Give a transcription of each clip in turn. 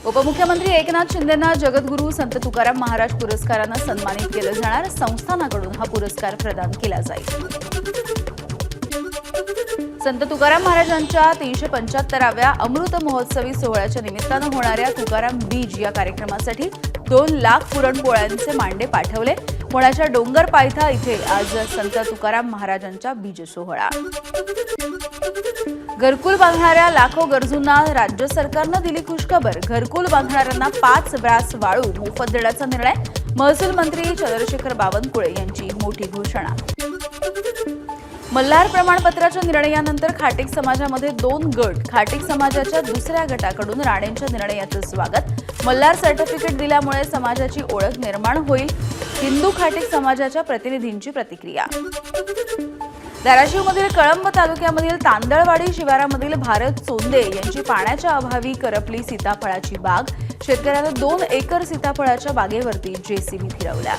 उपमुख्यमंत्री एकनाथ शिंदेंना जगद्गुरू संत तुकाराम महाराज पुरस्काराने सन्मानित केले जाणार। संस्थानाकडून हा पुरस्कार प्रदान केला जाईल। संत तुकाराम महाराजांच्या 375व्या अमृत महोत्सवी सोहळ्याच्या निमित्ताने होणाऱ्या तुकाराम बीज या कार्यक्रमासाठी 2 लाख पुरणपोळ्यांचे मांडे पाठवले। पुण्याच्या डोंगर पायथा इथे आज संत तुकाराम महाराजांचा बीज सोहळा। घरकुल बांधणाऱ्या लाखो गरजूंना राज्य सरकारने दिली खुशखबर। घरकुल बांधणाऱ्यांना 5 ब्रास वाळू मोफत देण्याचा निर्णय। महसूल मंत्री चंद्रशेखर बावनकुळे यांची मोठी घोषणा। मल्हार प्रमाणपत्राच्या निर्णयानंतर खाटीक समाजामध्ये 2 गट। खाटीक समाजाच्या दुसऱ्या गटाकडून राणेंच्या निर्णयाचं स्वागत। मल्हार सर्टिफिकेट दिल्यामुळे समाजाची ओळख निर्माण होईल। हिंदू खाटीक समाजाच्या प्रतिनिधींची प्रतिक्रिया। धाराशिवमधील कळंब तालुक्यामधील तांदळवाडी शिवारामधील भारत चोंदे यांची पाण्याच्या अभावी करपली सीताफळाची बाग। शेतकऱ्याने 2 एकर सीताफळाच्या बागेवरती जेसीबी फिरवल्या।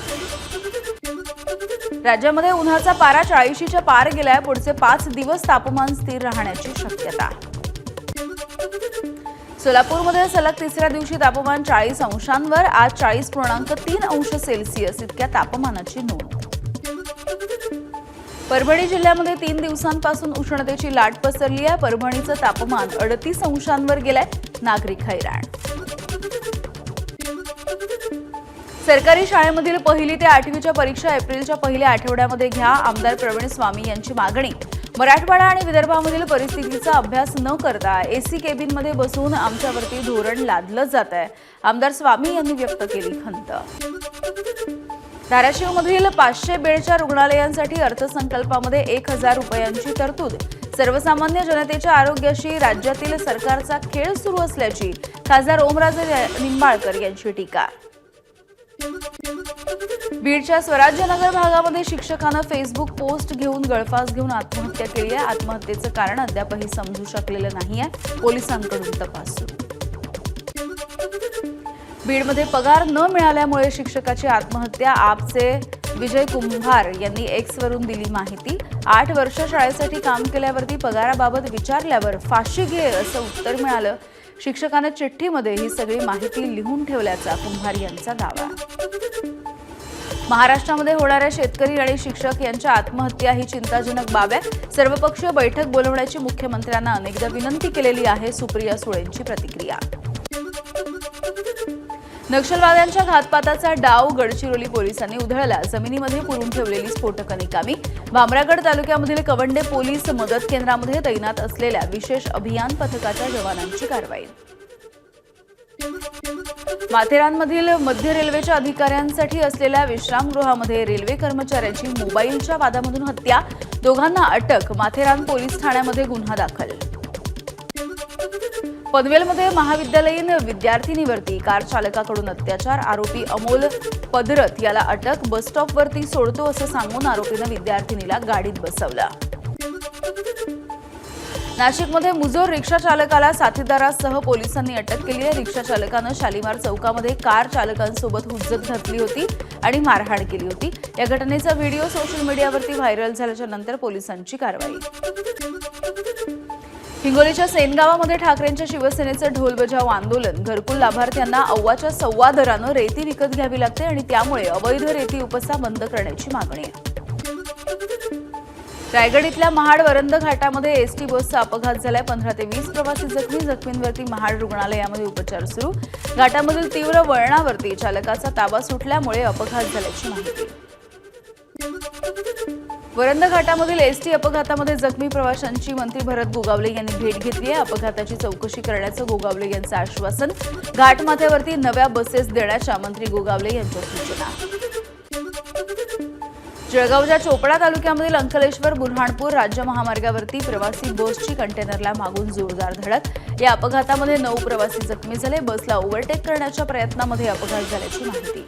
राज्यामध्ये उन्हाचा पारा 40च्या पार गेलाय। पुढचे 5 दिवस तापमान स्थिर राहण्याची शक्यता। सोलापूरमध्ये सलग 3ऱ्या दिवशी तापमान 40 अंशांवर। आज 40.3 अंश सेल्सिअस इतक्या तापमानाची नोंद। परभणी जिल्ह्यामध्ये 3 दिवसांपासून उष्णतेची लाट पसरली आहे। परभणीचं तापमान 38 अंशांवर गेलंय। नागरिक हैराण। सरकारी शाळेमधील 1ली ते 8वीच्या परीक्षा एप्रिलच्या पहिल्या आठवड्यामध्ये घ्या। आमदार प्रवीण स्वामी यांची मागणी। मराठवाडा आणि विदर्भामधील परिस्थितीचा अभ्यास न करता एसी केबिनमध्ये बसून आमच्यावरती धोरण लादलं जात आहे। आमदार स्वामी यांनी व्यक्त केली खंत। धाराशिवमधील 500 बेडच्या रुग्णालयांसाठी अर्थसंकल्पामध्ये 1000 रुपयांची तरतूद। सर्वसामान्य जनतेच्या आरोग्याशी राज्यातील सरकारचा खेळ सुरू असल्याची खासदार ओमराजे निंबाळकर यांची टीका। बीडच्या स्वराज्यनगर भागामध्ये शिक्षकानं फेसबुक पोस्ट घेऊन गळफास घेऊन आत्महत्या केली आहे। आत्महत्येचं कारण अद्यापही समजू शकलेलं नाहीये। पोलिसांकडून तपास सुरू। बीडमध्ये पगार न मिळाल्यामुळे शिक्षकाची आत्महत्या। आपचे विजय कुंभार यांनी एक्सवरून दिली माहिती। 8 वर्ष शाळेसाठी काम केल्यावरती पगाराबाबत विचारल्यावर फाशी घे असं उत्तर मिळालं। शिक्षकाने चिठ्ठीमध्ये ही सगळी माहिती लिहून ठेवल्याचा कुंभार यांचा दावा। महाराष्ट्रामध्ये होणाऱ्या शेतकरी आणि शिक्षक यांच्या आत्महत्या ही चिंताजनक बाब आहे। सर्वपक्षीय बैठक बोलवण्याची मुख्यमंत्र्यांना अनेकदा विनंती केलेली आहे। सुप्रिया सुळेंची प्रतिक्रिया। नक्षलवाद्यांच्या घातपाताचा डाव गडचिरोली पोलिसांनी उधळला। जमिनीमध्ये पुरून ठेवलेली स्फोटकं निकामी। भामरागड तालुक्यामधील कवंडे पोलीस मदत केंद्रामध्ये तैनात असलेल्या विशेष अभियान पथकाच्या जवानांची कारवाई। माथेरानमधील मध्य रेल्वेच्या अधिकाऱ्यांसाठी असलेल्या विश्रामगृहामध्ये रेल्वे कर्मचाऱ्याची मोबाईलच्या वादामधून हत्या। दोघांना अटक। माथेरान पोलीस ठाण्यामध्ये गुन्हा दाखल। पनवेलमध्ये महाविद्यालयीन विद्यार्थिनीवरती कार चालकाकडून अत्याचार। आरोपी अमोल पदरत याला अटक। बसस्टॉपवरती सोडतो असं सांगून आरोपीनं विद्यार्थिनीला गाडीत बसवलं। नाशिकमध्ये मुजोर रिक्षा चालकाला साथीदारासह पोलिसांनी अटक केली आहे। रिक्षा चालकानं शालिमार चौकामध्ये कार चालकांसोबत हुज्जत घातली होती आणि मारहाण केली होती। या घटनेचा व्हिडिओ सोशल मीडियावरती व्हायरल झाल्याच्या नंतर पोलिसांची कारवाई। हिंगोलीच्या सेनगावामध्ये ठाकरेंच्या शिवसेनेचं ढोलबजाव आंदोलन। घरकुल लाभार्थ्यांना अव्वाच्या सव्वा दरानं रेती विकत घ्यावी लागते आणि त्यामुळे अवैध रेती उपसा बंद करण्याची मागणी आहे। रायगड इथल्या महाड वरंद घाटामध्ये एसटी बसचा अपघात झालाय। 15 ते 20 प्रवासी जखमी। जखमींवरती महाड रुग्णालयामध्ये उपचार सुरू। घाटामधील तीव्र वळणावरती चालकाचा ताबा सुटल्यामुळे अपघात झाल्याची माहिती। वरंद घाटामधील एसटी अपघातामध्ये जखमी प्रवाशांची मंत्री भरत गोगावले यांनी भेट घेतली आहे। अपघाताची चौकशी करण्याचं गोगावले यांचं आश्वासन। घाटमाथ्यावरती नव्या बसेस देण्याच्या मंत्री गोगावले यांच्या सूचना। जळगावच्या चोपडा तालुक्यामधील अंकलेश्वर बुरहाणपूर राज्य महामार्गावरती प्रवासी बसची कंटेनरला मागून जोरदार धडक। या अपघातामध्ये 9 प्रवासी जखमी झाले। बसला ओव्हरटेक करण्याच्या प्रयत्नामध्ये अपघात झाल्याची माहिती।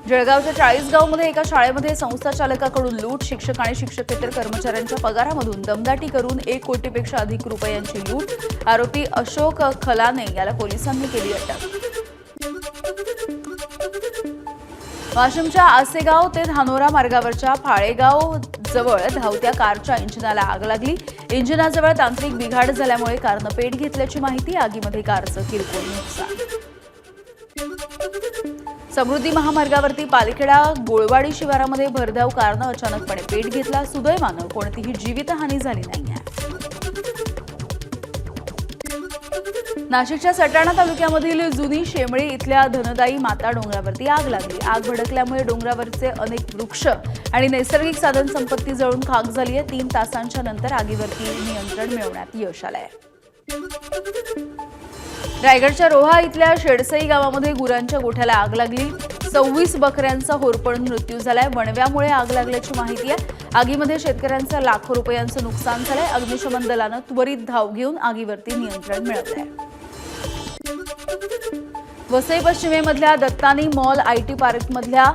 जळगावच्या 40गावमध्ये एका शाळेमध्ये संस्था चालकाकडून लूट। शिक्षक आणि शिक्षकेतर कर्मचाऱ्यांच्या पगारामधून दमदाटी करून 1 कोटीपेक्षा अधिक रुपयांची लूट। आरोपी अशोक खलाने याला पोलिसांनी केली अटक। वाशिमच्या आसेगाव ते धानोरा मार्गावरच्या फाळेगाव जवळ धावत्या कारच्या इंजिनाला आग लागली। इंजिनाजवळ तांत्रिक बिघाड झाल्यामुळे कारनं पेट घेतल्याची माहिती. आगीमध्ये कारचं किरकोळ नुकसान. समृद्धी महामार्गावरती पालिखेडा गोळवाडी शिवारामध्ये भरधाव कारनं अचानकपणे पेट घेतला. सुदैवानं कोणतीही जीवितहानी झाली नाहीये. नाशिकच्या सटाणा तालुक्यामधील जुनी शेमळी इथल्या धनदाई माता डोंगरावरती आग लागली. आग भडकल्यामुळे डोंगरावरचे अनेक वृक्ष आणि नैसर्गिक साधन संपत्ती जळून खाक झाली आहे. 3 तासांच्या नंतर आगीवरती नियंत्रण मिळवण्यात यश आलंय. रायगडच्या रोहा इथल्या शेडसई गावामध्ये गुरांच्या गोठ्याला आग लागली. 26 बकऱ्यांचा होरपळून मृत्यू झालाय. वणव्यामुळे आग लागल्याची माहिती आहे. आगीमध्ये शेतकऱ्यांचं लाखो रुपयांचं नुकसान झालंय. अग्निशमन दलानं त्वरित धाव घेऊन आगीवरती नियंत्रण मिळवलंय. वसई पश्चिमेमधल्या दत्तानी मॉल आयटी पार्कमधल्या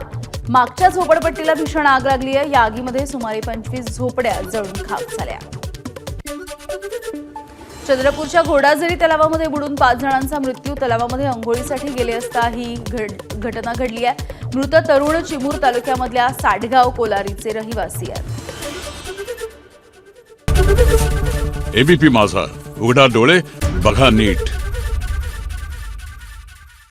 मागच्या झोपडपट्टीला भीषण आग लागली आहे. या आगीमध्ये सुमारे 25 झोपड्या जळून खाक झाल्या. चंद्रपूरच्या घोडाझरी तलावामध्ये बुडून 5 जणांचा मृत्यू. तलावामध्ये अंघोळीसाठी गेले असता ही घटना घडली आहे. मृत तरुण चिमूर तालुक्यामधल्या साडगाव कोलारीचे रहिवासी आहेत. एबीपी माझा, उघडा डोळे बघा नीट.